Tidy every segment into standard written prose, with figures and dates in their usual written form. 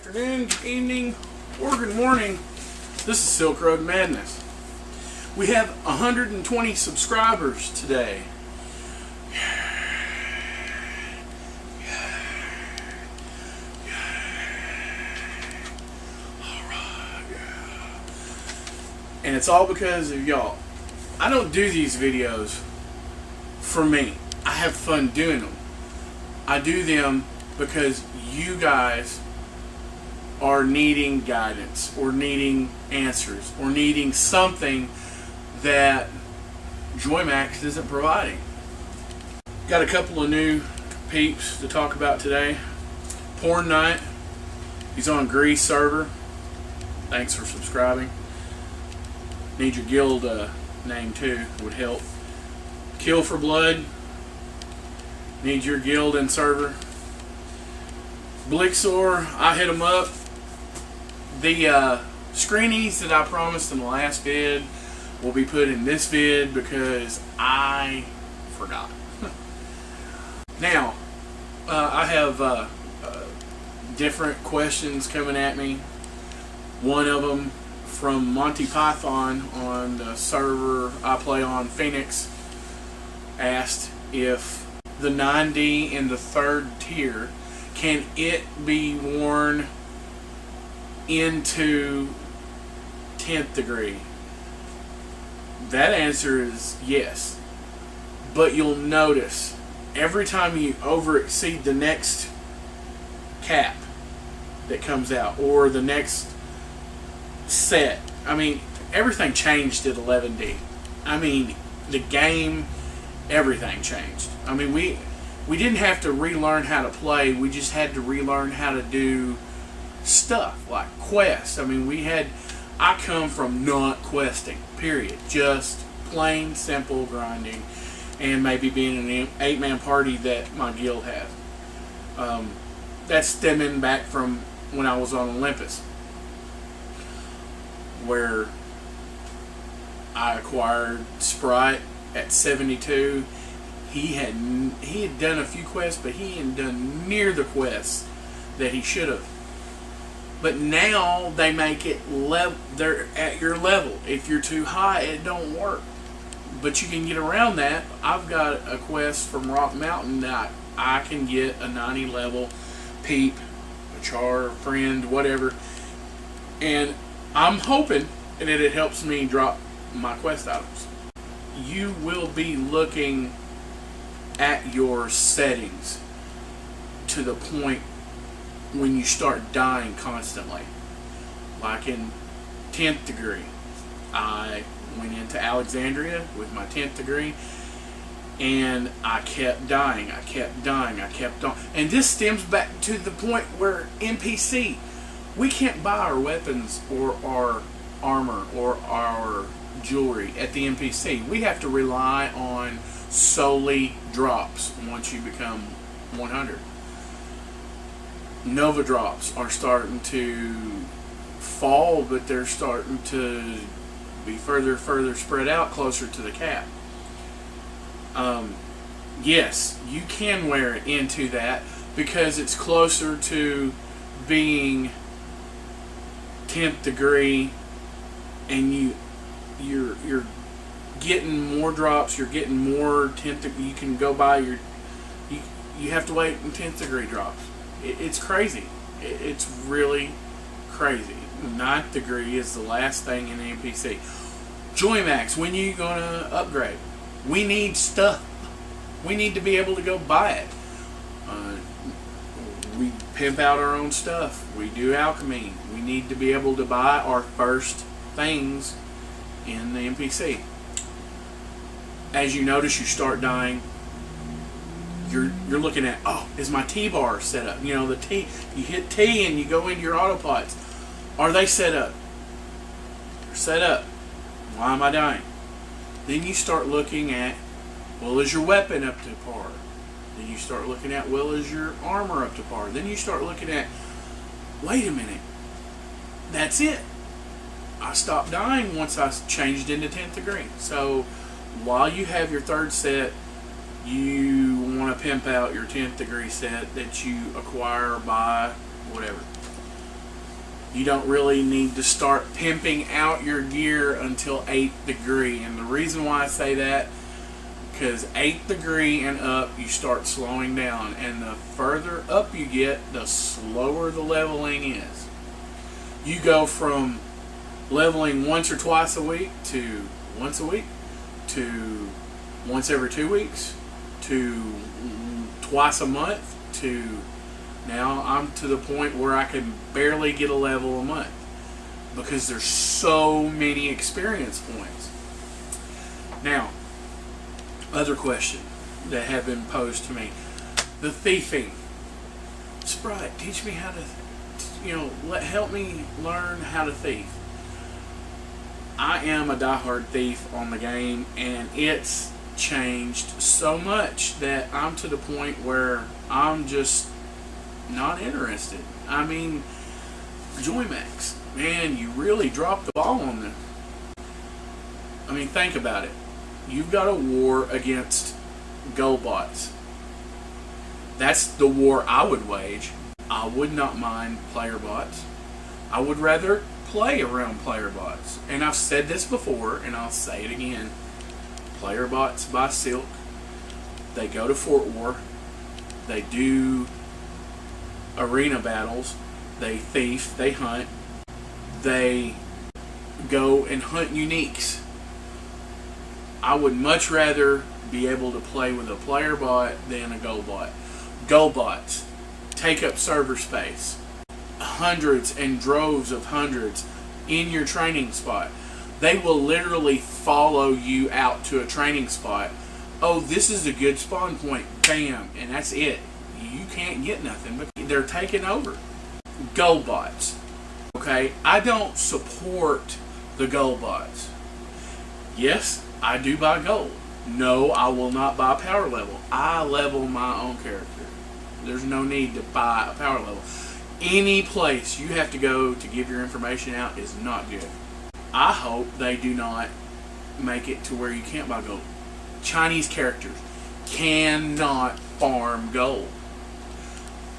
afternoon, good evening, or good morning. This is SilkRoad Madness. We have 120 subscribers today. And it's all because of y'all. I don't do these videos for me. I have fun doing them. I do them because you guys are needing guidance or needing answers or needing something that JoyMax isn't providing. Got a couple of new peeps to talk about today. Porn Night, he's on Grease server. Thanks for subscribing. Need your guild name too, would help. Kill for Blood, need your guild and server. Blixor, I hit him up. The screenies that I promised in the last vid will be put in this vid because I forgot. Now, I have different questions coming at me. One of them from Monty Python on the server I play on, Phoenix, asked if the 9D in the third tier, can it be worn into 10th degree? That answer is yes. But you'll notice every time you over exceed the next cap that comes out or the next set, I mean, everything changed at 11D. I mean, the game, everything changed. I mean, we didn't have to relearn how to play. We just had to relearn how to do stuff like quests. I mean, I come from not questing, period. Just plain, simple grinding and maybe being an 8-man party that my guild has. That's stemming back from when I was on Olympus, where I acquired Sprite at 72. He had done a few quests, but he hadn't done near the quests that he should have. But now they make it they're at your level. If you're too high, it don't work. But you can get around that. I've got a quest from Rock Mountain that I can get a 90 level peep, a char, friend, whatever. And I'm hoping that it helps me drop my quest items. You will be looking at your settings to the point when you start dying constantly. Like in 10th degree, I went into Alexandria with my 10th degree and I kept dying, I kept dying, I kept on. And this stems back to the point where NPC, we can't buy our weapons or our armor or our jewelry at the NPC. We have to rely on solely drops once you become 100. Nova drops are starting to fall, but they're starting to be further spread out closer to the cap. Yes, you can wear it into that because it's closer to being 10th degree, and you're getting more drops, you're getting more 10th degree. You can go buy your, you have to wait in 10th degree drops. It's crazy. It's really crazy. 9th degree is the last thing in the NPC. JoyMax, when you gonna upgrade? We need stuff. We need to be able to go buy it. We pimp out our own stuff. We do alchemy. We need to be able to buy our first things in the NPC. As you notice, you start dying. You're looking at, oh, is my T-bar set up? You know, the T, you hit T and you go into your autopods. Are they set up? They're set up. Why am I dying? Then you start looking at, well, is your weapon up to par? Then you start looking at, well, is your armor up to par? Then you start looking at, wait a minute, that's it. I stopped dying once I changed into 10th degree. So while you have your third set, you want to pimp out your 10th degree set that you acquire or buy, whatever. You don't really need to start pimping out your gear until 8th degree. And the reason why I say that, because 8th degree and up, you start slowing down. And the further up you get, the slower the leveling is. You go from leveling once or twice a week to once a week to once every 2 weeks to twice a month to now I'm to the point where I can barely get a level a month because there's so many experience points. Now, other question that have been posed to me: the thieving. Sprite, teach me how to, help me learn how to thief. I am a diehard thief on the game, and it's changed so much that I'm to the point where I'm just not interested. I mean, Joymax, man, you really dropped the ball on them. I mean, think about it. You've got a war against gold bots. That's the war I would wage. I would not mind player bots. I would rather play around player bots. And I've said this before, and I'll say it again. Player bots by Silk. They go to Fort War. They do arena battles. They thief. They hunt. They go and hunt uniques. I would much rather be able to play with a player bot than a gold bot. Gold bots take up server space. Hundreds and droves of hundreds in your training spot. They will literally follow you out to a training spot. Oh, this is a good spawn point. Bam. And that's it. You can't get nothing, but they're taking over. Gold bots. Okay? I don't support the gold bots. Yes, I do buy gold. No, I will not buy power level. I level my own character. There's no need to buy a power level. Any place you have to go to give your information out is not good. I hope they do not make it to where you can't buy gold. Chinese characters cannot farm gold.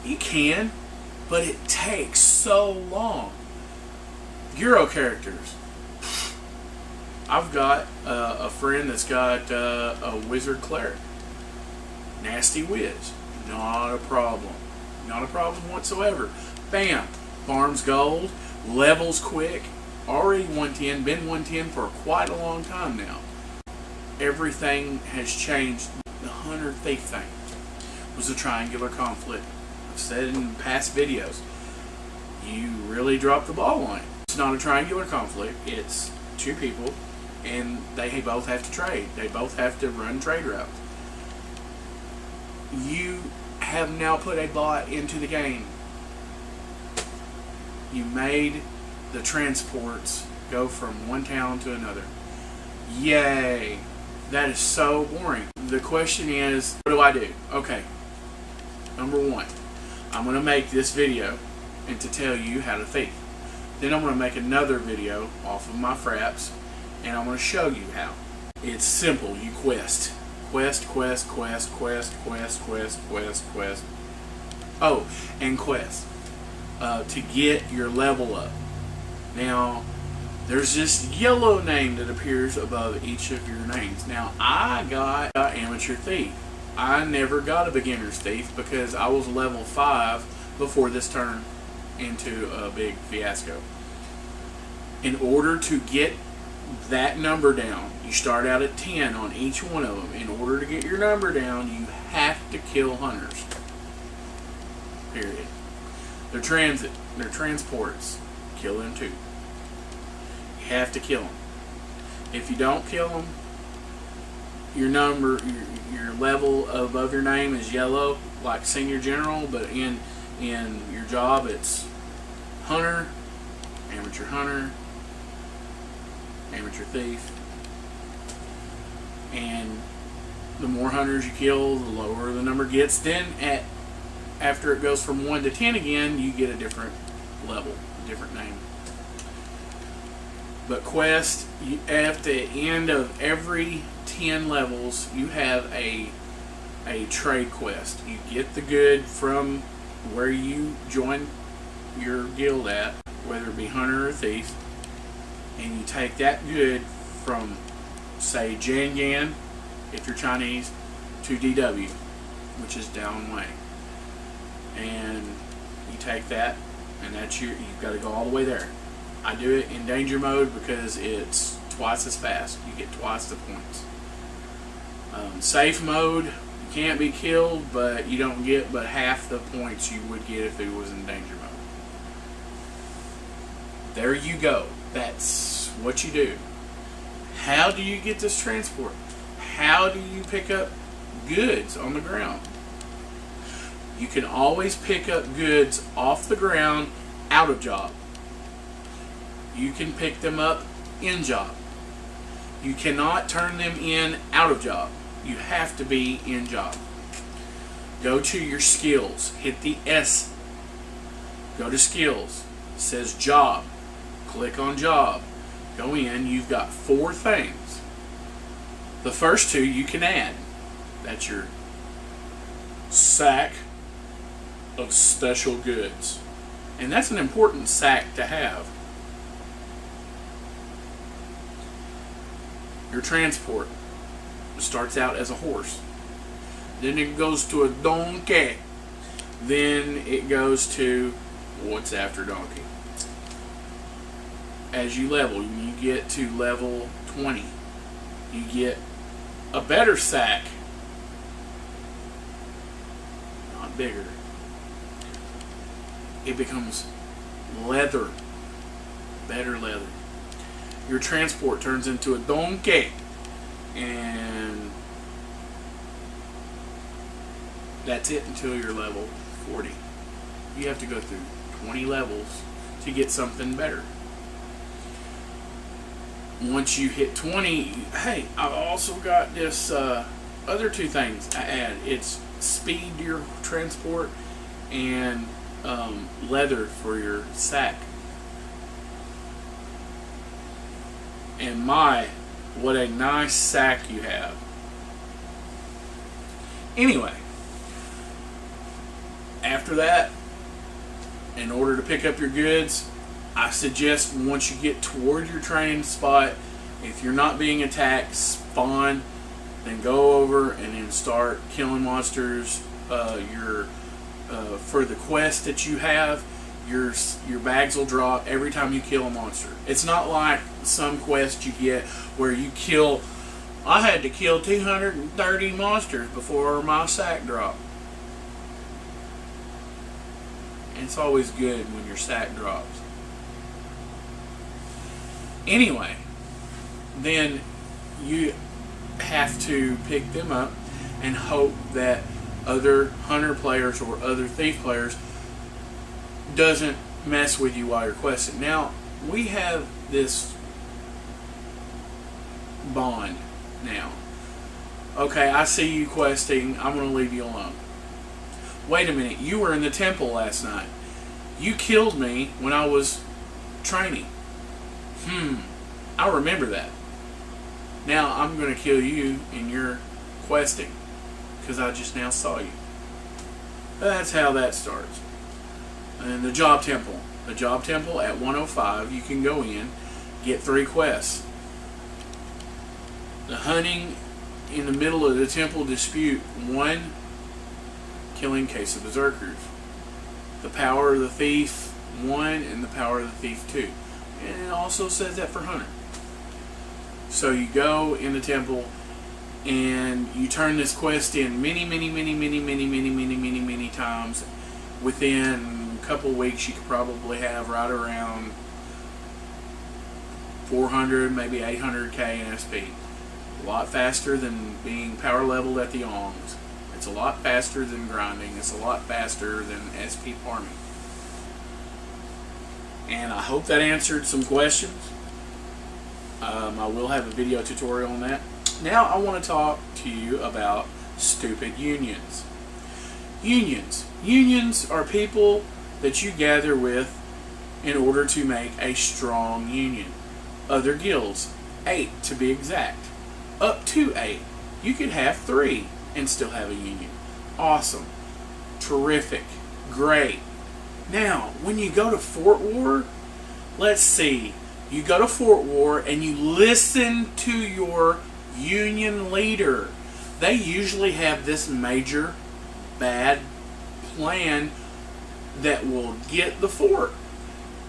You can, but it takes so long. Euro characters. I've got a friend that's got a wizard cleric. Nasty whiz. Not a problem. Not a problem whatsoever. Bam. Farms gold. Levels quick. Already 110. Been 110 for quite a long time now. Everything has changed. The hunter thief thing was a triangular conflict. I've said it in past videos. You really dropped the ball on it. It's not a triangular conflict. It's two people, and they both have to trade. They both have to run trade routes. You have now put a bot into the game. You made the transports go from one town to another. Yay! That is so boring. The question is, what do? Okay, number one, I'm going to make this video and to tell you how to thief. Then I'm going to make another video off of my fraps, and I'm going to show you how. It's simple. You quest. Quest. Oh, and quest. To get your level up. Now, there's this yellow name that appears above each of your names. Now, I got Amateur Thief. I never got a Beginner's Thief because I was level 5 before this turned into a big fiasco. In order to get that number down, you start out at 10 on each one of them. In order to get your number down, you have to kill hunters. Period. They're transit. They're transports. Kill them too. You have to kill them. If you don't kill them, your number, your level above your name is yellow, like Senior General, but in your job it's Hunter, Amateur Hunter, Amateur Thief. And the more hunters you kill, the lower the number gets. Then after it goes from 1 to 10 again, you get a different level, a different name. But quest, at the end of every 10 levels, you have a trade quest. You get the good from where you join your guild at, whether it be hunter or thief, and you take that good from, say, Jangan, if you're Chinese, to DW, which is down way. And you take that, and that's you've got to go all the way there. I do it in danger mode because it's twice as fast. You get twice the points. Safe mode, you can't be killed, but you don't get but half the points you would get if it was in danger mode. There you go. That's what you do. How do you get this transport? How do you pick up goods on the ground? You can always pick up goods off the ground out of job. You can pick them up in job. You cannot turn them in out of job. You have to be in job. Go to your skills. Hit the S. Go to skills. It says job. Click on job. Go in. You've got 4 things. The first 2 you can add. That's your sack of special goods. And that's an important sack to have. Your transport starts out as a horse. Then it goes to a donkey. Then it goes to what's after donkey. As you level, you get to level 20. You get a better sack. Not bigger. It becomes leather. Better leather. Your transport turns into a donkey. And that's it until you're level 40. You have to go through 20 levels to get something better. Once you hit 20, hey, I've also got this other 2 things I add. It's speed to your transport and leather for your sack. And my, what a nice sack you have. Anyway, after that, in order to pick up your goods, I suggest once you get toward your training spot, if you're not being attacked, spawn, then go over and then start killing monsters. For the quest that you have, your bags will drop every time you kill a monster. It's not like some quest you get where you kill. I had to kill 230 monsters before my sack dropped. And it's always good when your sack drops. Anyway, then you have to pick them up and hope that other hunter players or other thief players doesn't mess with you while you're questing. Now, we have this bond now. Okay, I see you questing. I'm going to leave you alone. Wait a minute. You were in the temple last night. You killed me when I was training. I remember that. Now I'm going to kill you in your questing because I just now saw you. That's how that starts. And the job temple. The job temple at 105, you can go in, get 3 quests. The hunting in the middle of the temple dispute, 1, killing case of berserkers. The power of the thief, 1, and the power of the thief, 2. And it also says that for hunter. So you go in the temple and you turn this quest in many times. Within a couple weeks you could probably have right around 400, maybe 800k in SP. A lot faster than being power leveled at the Ongs. It's a lot faster than grinding. It's a lot faster than SP farming. And I hope that answered some questions. I will have a video tutorial on that. Now I want to talk to you about stupid unions. Unions are people that you gather with in order to make a strong union. Other guilds, 8 to be exact. Up to 8. You could have 3 and still have a union. Awesome. Terrific. Great. Now, when you go to Fort War, let's see, you go to Fort War and you listen to your union leader. They usually have this major bad plan that will get the fort.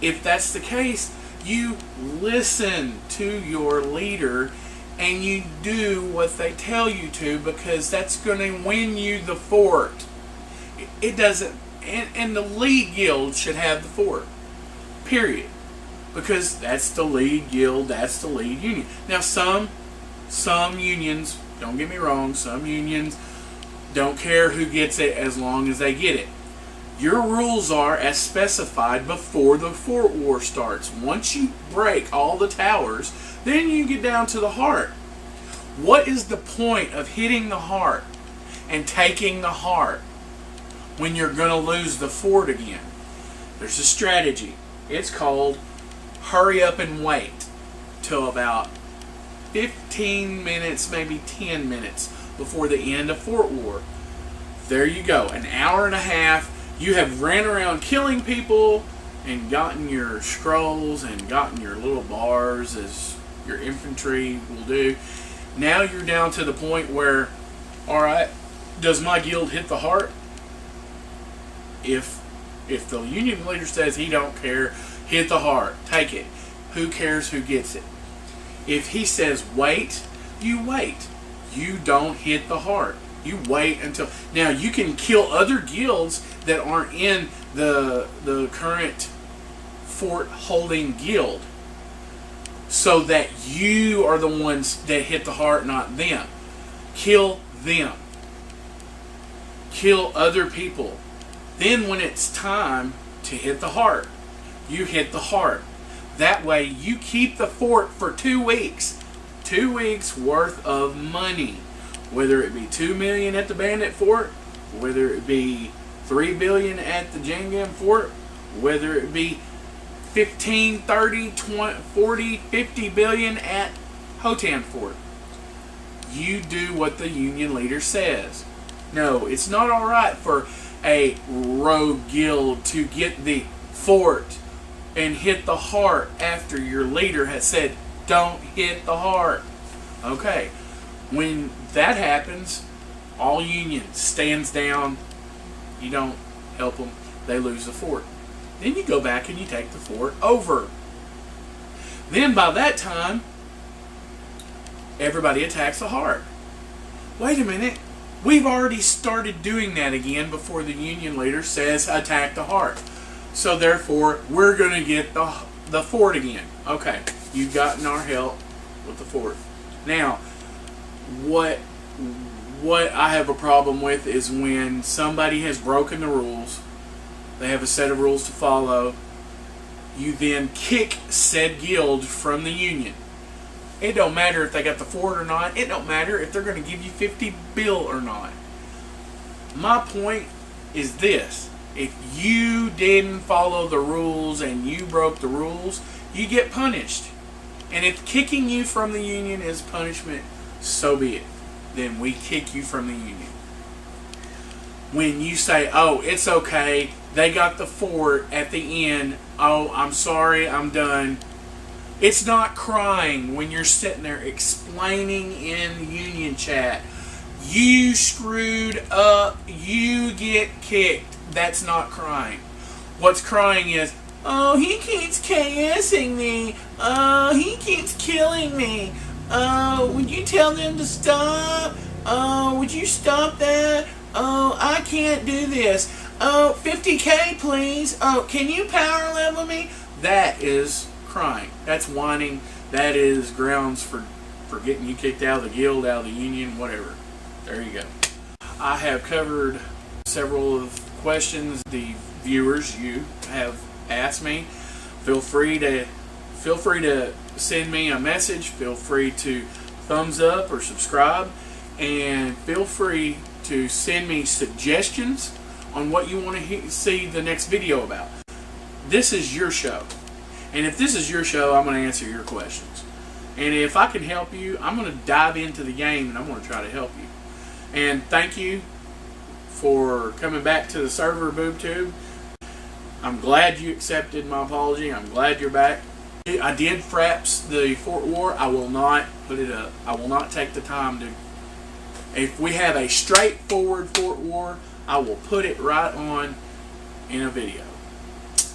If that's the case, you listen to your leader and you do what they tell you to, because that's going to win you the fort. It doesn't, and the lead guild should have the fort, period, because that's the lead guild, that's the lead union. Now some unions, don't get me wrong, some unions don't care who gets it as long as they get it. Your rules are as specified before the Fort War starts. Once you break all the towers, then you get down to the heart. What is the point of hitting the heart and taking the heart when you're going to lose the fort again? There's a strategy. It's called hurry up and wait till about 15 minutes, maybe 10 minutes before the end of Fort War. There you go. An hour and a half. You have ran around killing people and gotten your scrolls and gotten your little bars as your infantry will do. Now you're down to the point where, alright, does my guild hit the heart? If the union leader says he don't care, hit the heart. Take it. Who cares who gets it? If he says wait, you wait. You don't hit the heart. You wait until... Now, you can kill other guilds that aren't in the current fort-holding guild, so that you are the ones that hit the heart, not them. Kill them. Kill other people. Then when it's time to hit the heart, you hit the heart. That way, you keep the fort for 2 weeks. 2 weeks worth of money. Whether it be $2 million at the Bandit Fort, whether it be $3 billion at the Jangam Fort, whether it be 15, 30, 20, 40, 50 billion at Hotan Fort. You do what the union leader says. No, it's not alright for a rogue guild to get the fort and hit the heart after your leader has said, don't hit the heart. Okay. When that happens, all union stands down. You don't help them. They lose the fort. Then you go back and you take the fort over. Then by that time, everybody attacks the heart. Wait a minute. We've already started doing that again before the union leader says attack the heart. So therefore, we're going to get the fort again. Okay, you've gotten our help with the fort. Now, what I have a problem with is when somebody has broken the rules, they have a set of rules to follow, you then kick said guild from the union. It don't matter if they got the fort or not. It don't matter if they're going to give you 50 bill or not. My point is this. If you didn't follow the rules and you broke the rules, you get punished. And if kicking you from the union is punishment, so be it. Then we kick you from the union. When you say, oh, it's okay, they got the fort at the end, oh, I'm sorry, I'm done. It's not crying when you're sitting there explaining in union chat, you screwed up, you get kicked. That's not crying. What's crying is, oh, he keeps KSing me. Oh, he keeps killing me. Oh, would you tell them to stop? Oh, would you stop that? Oh, I can't do this. Oh, 50K, please. Oh, can you power level me? That is crying. That's whining. That is grounds for getting you kicked out of the guild, out of the union, whatever. There you go. I have covered several of the questions the viewers, you, have asked me. Feel free to send me a message. Feel free to thumbs up or subscribe, and feel free to send me suggestions on what you want to see the next video about. This is your show, and if this is your show, I'm going to answer your questions. And if I can help you, I'm going to dive into the game and I'm going to try to help you. And thank you for coming back to the server, BoobTube. I'm glad you accepted my apology. I'm glad you're back. I did fraps the Fort War. I will not put it up. I will not take the time to. If we have a straightforward Fort War, I will put it right on in a video.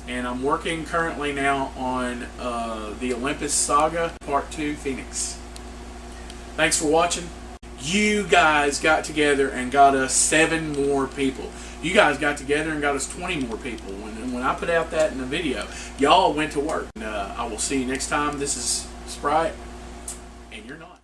And I'm working currently now on the Olympus Saga Part 2 Phoenix. Thanks for watching. You guys got together and got us 7 more people. You guys got together and got us 20 more people. When I put out that in the video, y'all went to work. I will see you next time. This is Sprite, and you're not.